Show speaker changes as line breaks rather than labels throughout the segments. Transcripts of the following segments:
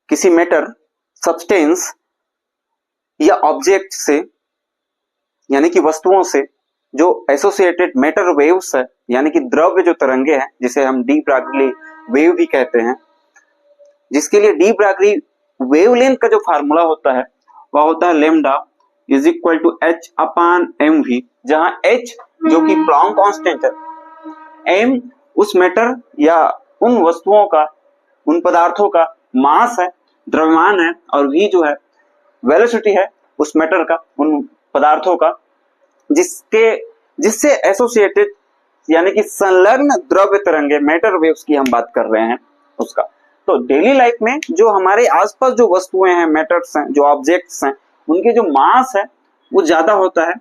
किसी matter, substance या object से यानी कि वस्तुओं से जो एसोसिएटेड मैटर वेव्स है यानी कि द्रव्य जो तरंगे हैं जिसे हम डी ब्रागली वेव भी कहते हैं, जिसके लिए डी ब्रागली वेवलेंथ का जो फार्मूला होता है वह होता है lambda is equal to H upon M V, जहां एच जो कि प्लैंक कांस्टेंट है, एम उस मैटर या उन वस्तुओं का, उन पदार्थों का मास है, द्रव्यमान है, और वी जो है वेलोसिटी है उस मैटर का, उन पदार्थों का जिससे एसोसिएटेड यानी कि संलग्न द्रव्य तरंगे मैटर वेव्स की हम बात कर रहे हैं उसका। तो डेली लाइफ में जो हमारे आसपास जो वस्तुएं हैं, मैटर्स हैं, जो ऑब्जेक्ट्स हैं, उनके जो मास है वो ज्यादा होता है,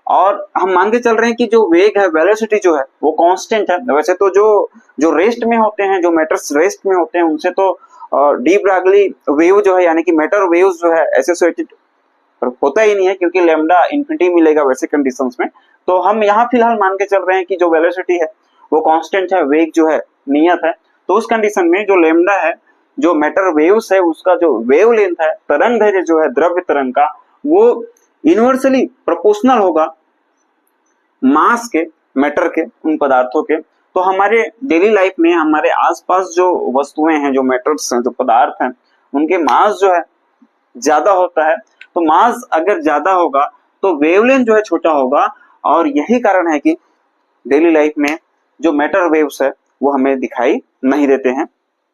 और हम मान के चल रहे हैं कि जो वेग है, वेलोसिटी जो है वो कांस्टेंट है। वैसे तो जो रेस्ट में होते हैं, जो मैटर्स रेस्ट में होते हैं, उनसे तो डी ब्रागली वेव जो है यानी कि मैटर वेव्स जो है एसोसिएटेड होता ही नहीं है, क्योंकि लैम्डा इंफिनिटी मिलेगा वैसे कंडीशंस में। तो हम यहाँ फिलहाल मान के चल रहे हैं कि जो वेलोसिटी है वो कांस्टेंट है, वेग जो है नियत है। तो उस कंडीशन में जो लैम्डा है, जो मैटर वेव्स है, उसका जो वेवलेंथ है, तरंग है जो है द्रव्य तरंग का, वो इनवर्सली प्रोपोर्शनल होगा मास के, मैटर के, उन पदार्थों के। तो हमारे डेली लाइफ में हमारे आसपास जो वस्तुएं हैं, जो मैटर्स हैं, जो पदार्थ हैं, उनके मास जो है ज्यादा होता है। तो मास अगर ज्यादा होगा तो वेवलेंथ जो है छोटा होगा, और यही कारण है कि डेली लाइफ में जो मैटर वेव्स है वो हमें दिखाई नहीं देते हैं।